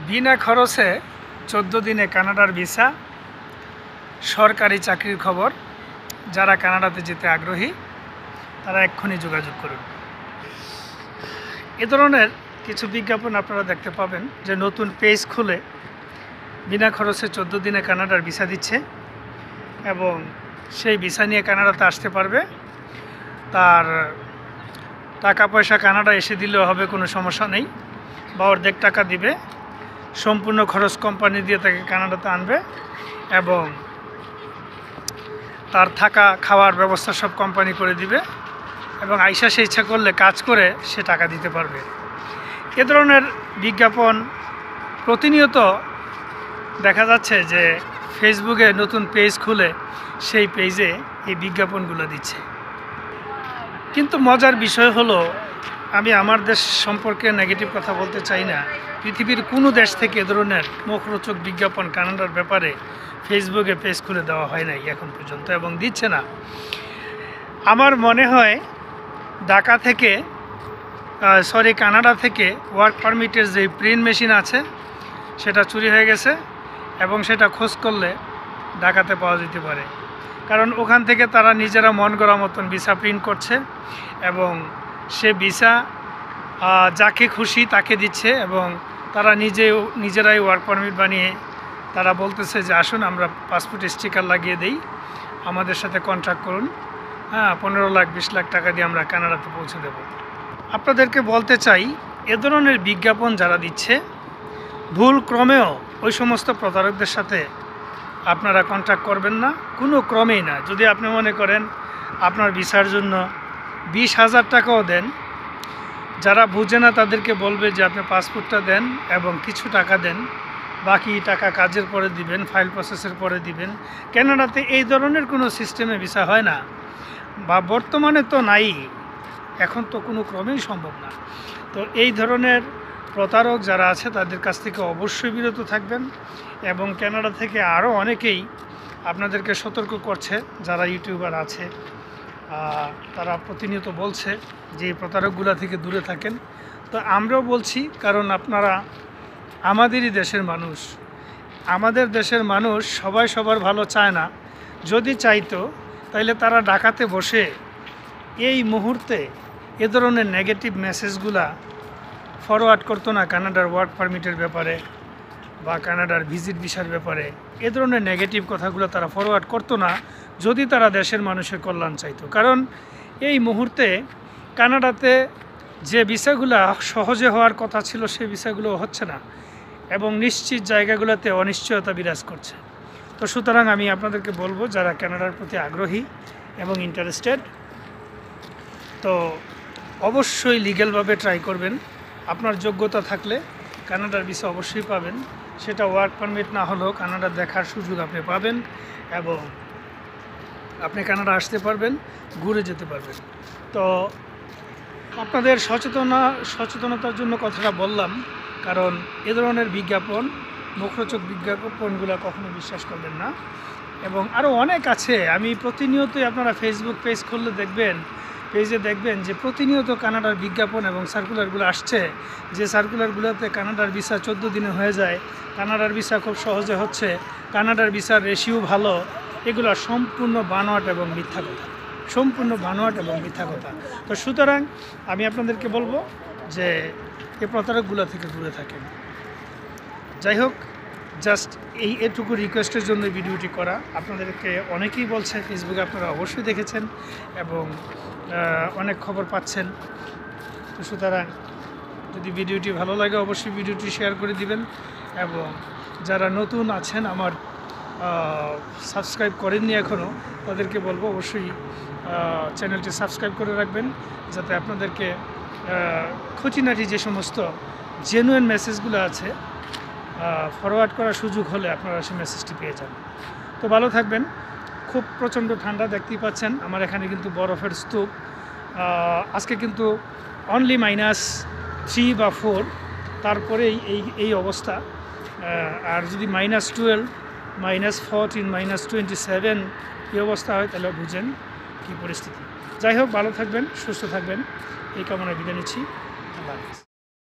বিনা খরচে 14 দিনে কানাডার ভিসা, সরকারি চাকরির খবর। যারা কানাডাতে যেতে আগ্রহী তারা এক্ষুনি যোগাযোগ করুন। এ ধরনের কিছু বিজ্ঞাপন আপনারা দেখতে পাবেন যে নতুন পেজ খুলে বিনা খরচে 14 দিনে কানাডার ভিসা দিচ্ছে এবং সেই ভিসা নিয়ে কানাডাতে আসতে পারবে। তার টাকা পয়সা কানাডা এসে দিলেও হবে, কোনো সমস্যা নেই, বা অর্ধেক টাকা দিবে, সম্পূর্ণ খরচ কোম্পানি দিয়ে তাকে কানাডাতে আনবে এবং তার থাকা খাওয়ার ব্যবস্থা সব কোম্পানি করে দিবে এবং আইসা সে ইচ্ছা করলে কাজ করে সে টাকা দিতে পারবে। এ ধরনের বিজ্ঞাপন প্রতিনিয়ত দেখা যাচ্ছে যে ফেসবুকে নতুন পেজ খুলে সেই পেজে এই বিজ্ঞাপনগুলো দিচ্ছে। কিন্তু মজার বিষয় হলো, আমি আমার দেশ সম্পর্কে নেগেটিভ কথা বলতে চাই না, পৃথিবীর কোনো দেশ থেকে এ ধরনের মুখরোচক বিজ্ঞাপন কানাডার ব্যাপারে ফেসবুকে পেজ খুলে দেওয়া হয় নাই এখন পর্যন্ত এবং দিচ্ছে না। আমার মনে হয় কানাডা থেকে ওয়ার্ক পারমিটের যে প্রিন্ট মেশিন আছে সেটা চুরি হয়ে গেছে এবং সেটা খোঁজ করলে ঢাকাতে পাওয়া যেতে পারে। কারণ ওখান থেকে তারা নিজেরা মন গড়া মতন ভিসা প্রিন্ট করছে এবং সে ভিসা যাকে খুশি তাকে দিচ্ছে এবং তারা নিজেরাই ওয়ার্ক পারমিট বানিয়ে তারা বলতেছে যে আসুন আমরা পাসপোর্ট স্টিকার লাগিয়ে দেই, আমাদের সাথে কন্ট্রাক্ট করুন, 15 লাখ 20 লাখ টাকা দিয়ে আমরা কানাডাতে পৌঁছে দেব। আপনাদেরকে বলতে চাই, এ ধরনের বিজ্ঞাপন যারা দিচ্ছে ভুল ক্রমেও ওই সমস্ত প্রতারকদের সাথে আপনারা কন্ট্যাক্ট করবেন না, কোনো ক্রমেই না। যদি আপনি মনে করেন আপনার ভিসার জন্য 20,000 টাকাও দেন, যারা বুঝে না তাদেরকে বলবে যে আপনি পাসপোর্টটা দেন এবং কিছু টাকা দেন, বাকি টাকা কাজের পরে দিবেন, ফাইল প্রসেসের পরে দিবেন। কানাডাতে এই ধরনের কোনো সিস্টেমে ভিসা হয় না, বা বর্তমানে তো নাই, এখন তো কোনো ক্রমেই সম্ভব না। তো এই ধরনের প্রতারক যারা আছে তাদের কাছ থেকে অবশ্যই বিরত থাকবেন এবং কানাডা থেকে আরও অনেকেই আপনাদেরকে সতর্ক করছে, যারা ইউটিউবার আছে তারা প্রতিনিয়ত বলছে যে এই প্রতারকগুলো থেকে দূরে থাকেন। তো আমরাও বলছি, কারণ আপনারা আমাদেরই দেশের মানুষ, আমাদের দেশের মানুষ সবাই সবার ভালো চায় না। যদি চাইতো তাহলে তারা ঢাকাতে বসে এই মুহূর্তে এ ধরনের নেগেটিভ মেসেজগুলা ফরওয়ার্ড করতো না কানাডার ওয়ার্ক পারমিটের ব্যাপারে বা কানাডার ভিজিট ভিসার ব্যাপারে। এ ধরনের নেগেটিভ কথাগুলো তারা ফরওয়ার্ড করতো না যদি তারা দেশের মানুষের কল্যাণ চাইতো। কারণ এই মুহূর্তে কানাডাতে যে ভিসাগুলো সহজে হওয়ার কথা ছিল সেই ভিসাগুলো হচ্ছে না এবং নিশ্চিত জায়গাগুলোতে অনিশ্চয়তা বিরাজ করছে। তো সুতরাং আমি আপনাদেরকে বলবো, যারা কানাডার প্রতি আগ্রহী এবং ইন্টারেস্টেড, তো অবশ্যই লিগ্যালভাবে ট্রাই করবেন। আপনার যোগ্যতা থাকলে কানাডার ভিসা অবশ্যই পাবেন, সেটা ওয়ার্ক পারমিট না হলেও কানাডা দেখার সুযোগ আপনি পাবেন এবং আপনি কানাডা আসতে পারবেন, ঘুরে যেতে পারবেন। তো আপনাদের সচেতনতার জন্য কথাটা বললাম, কারণ এ ধরনের বিজ্ঞাপন, মুখরোচক বিজ্ঞাপনগুলো কখনো বিশ্বাস করবেন না। এবং আরও অনেক আছে, আমি প্রতিনিয়তই আপনারা ফেসবুক পেজ খুললে দেখবেন যে প্রতিনিয়ত কানাডার বিজ্ঞাপন এবং সার্কুলারগুলো আসছে, যে সার্কুলারগুলোতে কানাডার ভিসা 14 দিনে হয়ে যায়, কানাডার ভিসা খুব সহজে হচ্ছে, কানাডার ভিসার রেশিও ভালো। এগুলো সম্পূর্ণ বানোয়াট এবং মিথ্যা কথা, সম্পূর্ণ বানোয়াট এবং মিথ্যা কথা। তো সুতরাং আমি আপনাদেরকে বলবো যে এই প্রতারকগুলো থেকে দূরে থাকেন। যাই হোক, জাস্ট এটুকু রিকোয়েস্টের জন্য ভিডিওটি করা। আপনাদেরকে অনেকেই বলছে, ফেসবুকে আপনারা অবশ্যই দেখেছেন এবং অনেক খবর পাচ্ছেন। তো সুতরাং যদি ভিডিওটি ভালো লাগে অবশ্যই ভিডিওটি শেয়ার করে দিবেন এবং যারা নতুন আছেন, আমার সাবস্ক্রাইব করেননি এখনও, তাদেরকে বলবো অবশ্যই চ্যানেলটি সাবস্ক্রাইব করে রাখবেন, যাতে আপনাদেরকে খুঁটিনাটি যে সমস্ত জেনুইন মেসেজগুলো আছে ফরওয়ার্ড করার সুযোগ হলে আপনারা সেই মেসেজটি পেয়ে যান। তো ভালো থাকবেন। খুব প্রচণ্ড ঠান্ডা, দেখতেই পাচ্ছেন আমার এখানে কিন্তু বরফের স্তূপ। আজকে কিন্তু অনলি -3 বা 4, তারপরেই এই অবস্থা। আর যদি -12, -14, -27 এই অবস্থা হয় তাহলে বুঝেন কী পরিস্থিতি। যাই হোক, ভালো থাকবেন, সুস্থ থাকবেন, এই কামনায় বিদায় নিচ্ছি। আল্লাহ হাফেজ।